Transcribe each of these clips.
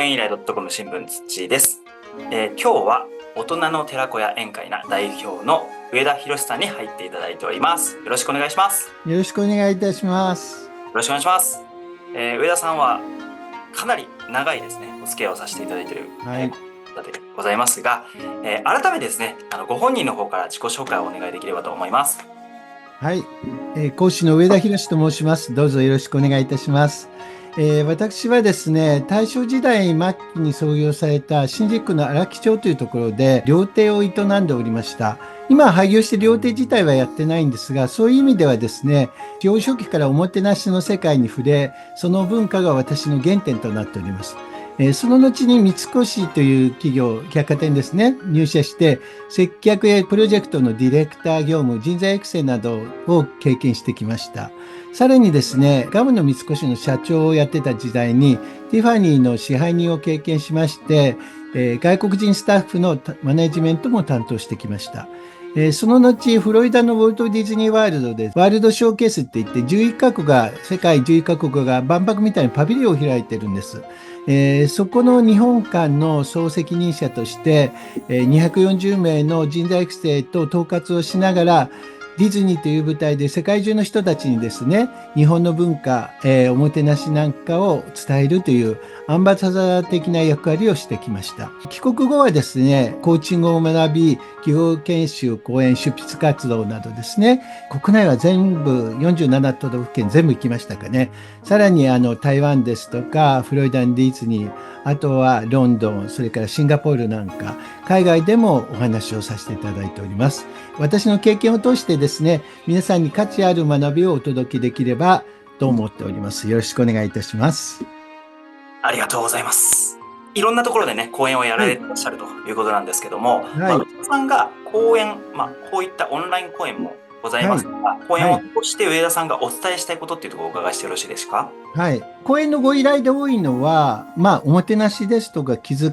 演依頼 .com 新聞土です。今日は大人の寺子屋宴会な代表の上田博さんに入っていただいております。よろしくお願いします。よろしくお願いいたします。よろしくお願いします。上田さんはかなり長いですね、お付き合いをさせていただいている、方でございますが、改めてですね、ご本人の方から自己紹介をお願いできればと思います。はい、講師の上田博と申します。どうぞよろしくお願いいたします。私はですね、大正時代末期に創業された新宿区の荒木町というところで料亭を営んでおりました。今廃業して料亭自体はやってないんですが、そういう意味ではですね、幼少期からおもてなしの世界に触れ、その文化が私の原点となっております。その後に三越という企業、百貨店ですね、入社して、接客やプロジェクトのディレクター業務、人材育成などを経験してきました。さらにですね、ガムの三越の社長をやってた時代に、ティファニーの支配人を経験しまして、外国人スタッフのマネジメントも担当してきました。その後、フロリダのウォルト・ディズニー・ワールドで、ワールドショーケースって言って、世界11カ国が万博みたいにパビリオンを開いてるんです。そこの日本館の総責任者として、240名の人材育成と統括をしながら、ディズニーという舞台で世界中の人たちにですね、日本の文化、おもてなしなんかを伝えるというアンバサダー的な役割をしてきました。帰国後はですね、コーチングを学び、企業研修、講演、執筆活動などですね、国内は全部47都道府県全部行きましたかね。さらに台湾ですとか、フロリダのディズニー、あとはロンドン、それからシンガポールなんか、海外でもお話をさせていただいております。私の経験を通してですね、皆さんに価値ある学びをお届けできればと思っております。よろしくお願いいたします。ありがとうございます。いろんなところでね、講演をやられていらっしゃるということなんですけども、上田さんが講演、こういったオンライン講演もございますが、講演を通して上田さんがお伝えしたいことっていうところをお伺いしてよろしいですか？はい。講演のご依頼で多いのは、おもてなしですとか気遣い、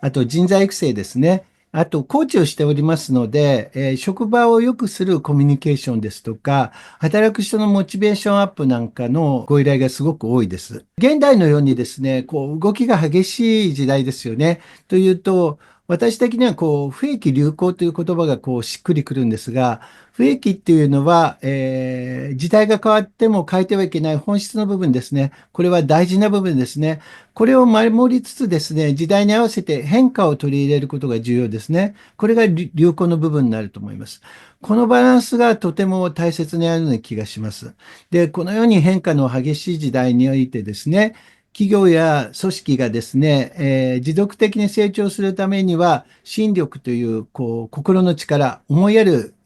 あと人材育成ですね。あと、コーチをしておりますので、職場を良くするコミュニケーションですとか、働く人のモチベーションアップなんかのご依頼がすごく多いです。現代のようにですね、動きが激しい時代ですよね。というと、私的には不易流行という言葉がしっくりくるんですが、不易っていうのは、時代が変わっても変えてはいけない本質の部分ですね。これは大事な部分ですね。これを守りつつですね、時代に合わせて変化を取り入れることが重要ですね。これが流行の部分になると思います。このバランスがとても大切にあるような気がします。で、このように変化の激しい時代においてですね、企業や組織がですね、持続的に成長するためには、心力という、心の力、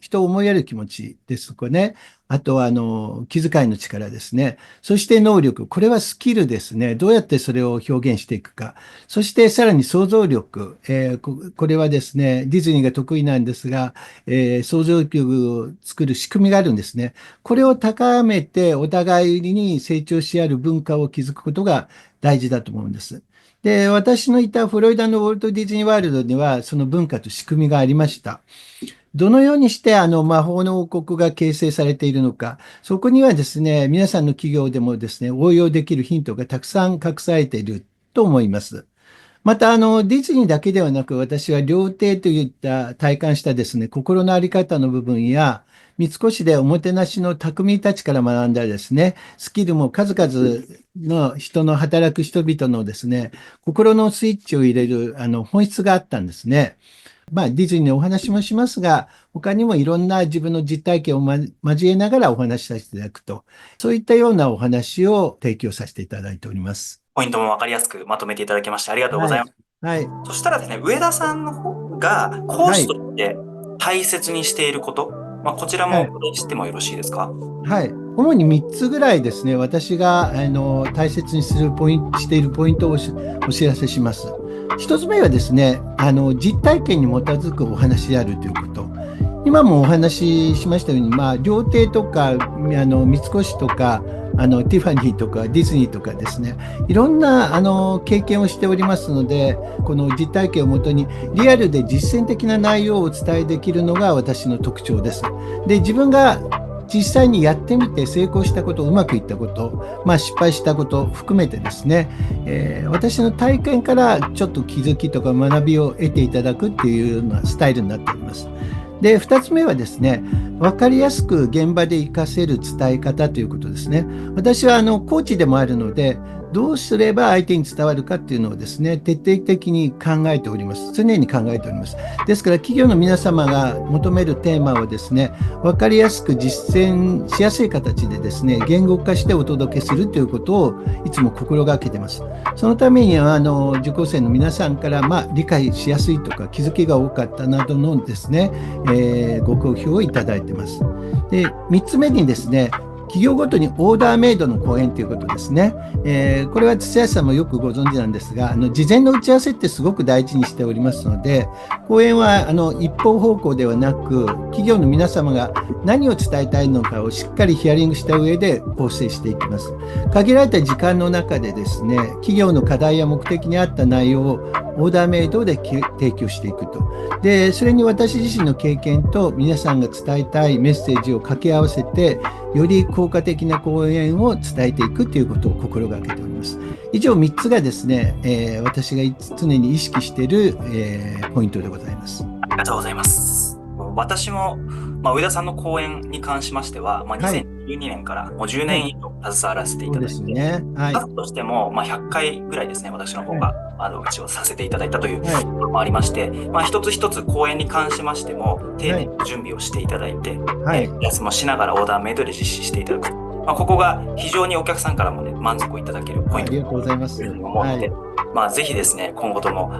人を思いやる気持ちですとかね。あとは、気遣いの力ですね。そして能力。これはスキルですね。どうやってそれを表現していくか。そして、さらに想像力。これはですね、ディズニーが得意なんですが、想像力を作る仕組みがあるんですね。これを高めて、お互いに成長し合う文化を築くことが大事だと思うんです。で、私のいたフロリダのウォルト・ディズニー・ワールドには、その文化と仕組みがありました。どのようにして魔法の王国が形成されているのか、そこにはですね、皆さんの企業でもですね、応用できるヒントがたくさん隠されていると思います。また、ディズニーだけではなく、私は料亭といった体感したですね、心のあり方の部分や、三越でおもてなしの匠たちから学んだですね、スキルも数々の働く人々のですね、心のスイッチを入れる、本質があったんですね。ディズニーのお話もしますが、他にもいろんな自分の実体験を交えながらお話しさせていただくと、そういったようなお話を提供させていただいております。ポイントも分かりやすくまとめていただきましてありがとうございます。はい。そしたらですね、上田さんの方が講師として大切にしていること、こちらもお伝えしてもよろしいですか？はい。主に3つぐらいですね、私が大切にしているポイントをお知らせします。1つ目はですね、実体験に基づくお話であるということ。今もお話ししましたように、料亭とか、三越とか、ティファニーとかディズニーとかですね、いろんな経験をしておりますので、この実体験をもとにリアルで実践的な内容をお伝えできるのが私の特徴です。で、自分が実際にやってみて成功したこと、うまくいったこと、失敗したことを含めてですね、私の体験からちょっと気づきとか学びを得ていただくっていうようなスタイルになっております。で、2つ目はですね、分かりやすく現場で活かせる伝え方ということですね。私はコーチでもあるので、どうすれば相手に伝わるかっていうのをですね、徹底的に考えております。常に考えております。ですから、企業の皆様が求めるテーマをですね、分かりやすく実践しやすい形でですね、言語化してお届けするということをいつも心がけています。そのためには、受講生の皆さんから、理解しやすいとか気づきが多かったなどのですね、ご好評をいただいています。で、3つ目にですね、企業ごとにオーダーメイドの講演ということですね。これは土屋さんもよくご存知なんですが、事前の打ち合わせってすごく大事にしておりますので、講演は一方方向ではなく、企業の皆様が何を伝えたいのかをしっかりヒアリングした上で構成していきます。限られた時間の中でですね、企業の課題や目的に合った内容をオーダーメイドで提供していくと。で、それに私自身の経験と皆さんが伝えたいメッセージを掛け合わせて、より効果的な講演を伝えていくということを心がけております。以上3つがですね、私が常に意識している、ポイントでございます。ありがとうございます。私も、上田さんの講演に関しましては、2012年からもう10年以上携わらせていただいて、そうですね。はい。数としても、100回ぐらいですね、私の方が、一応させていただいたというところもありまして、一つ一つ講演に関しましても、丁寧に準備をしていただいて、休もしながらオーダーメイドで実施していただく。ここが非常にお客さんからもね、満足をいただけるポイントありがとうございます。というふうに思うので、ぜひですね、今後とも、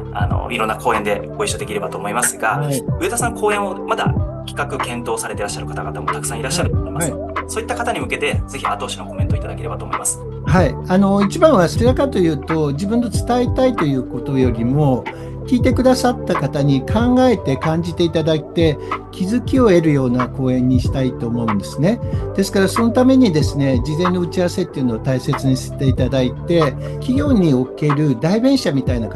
いろんな講演でご一緒できればと思いますが、上田さん講演をまだ企画検討されていらっしゃる方々もたくさんいらっしゃると思います。そういった方に向けて、ぜひ後押しのコメントをいただければと思います。はい。一番はどちらかというと、自分の伝えたいということよりも、聞いてくださった方に考えて感じていただいて、気づきを得るような講演にしたいと思うんですね。ですから、そのためにですね、事前の打ち合わせっていうのを大切にしていただいて、企業における代弁者みたいな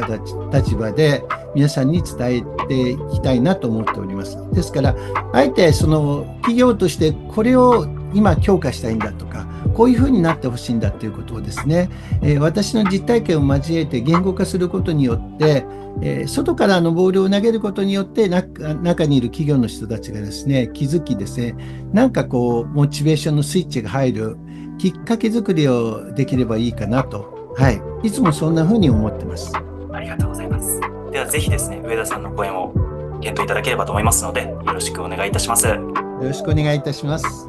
立場で、皆さんに伝えていきたいなと思っております。ですから、あえてその企業としてこれを今強化したいんだとか、こういうふうになってほしいんだということをですね、私の実体験を交えて言語化することによって、外からのボールを投げることによって中にいる企業の人たちがですね、気づきですね、モチベーションのスイッチが入るきっかけ作りをできればいいかなと、いつもそんなふうに思ってます。ありがとうございます。ではぜひですね、上田さんの講演を検討いただければと思いますので、よろしくお願いいたします。よろしくお願いいたします。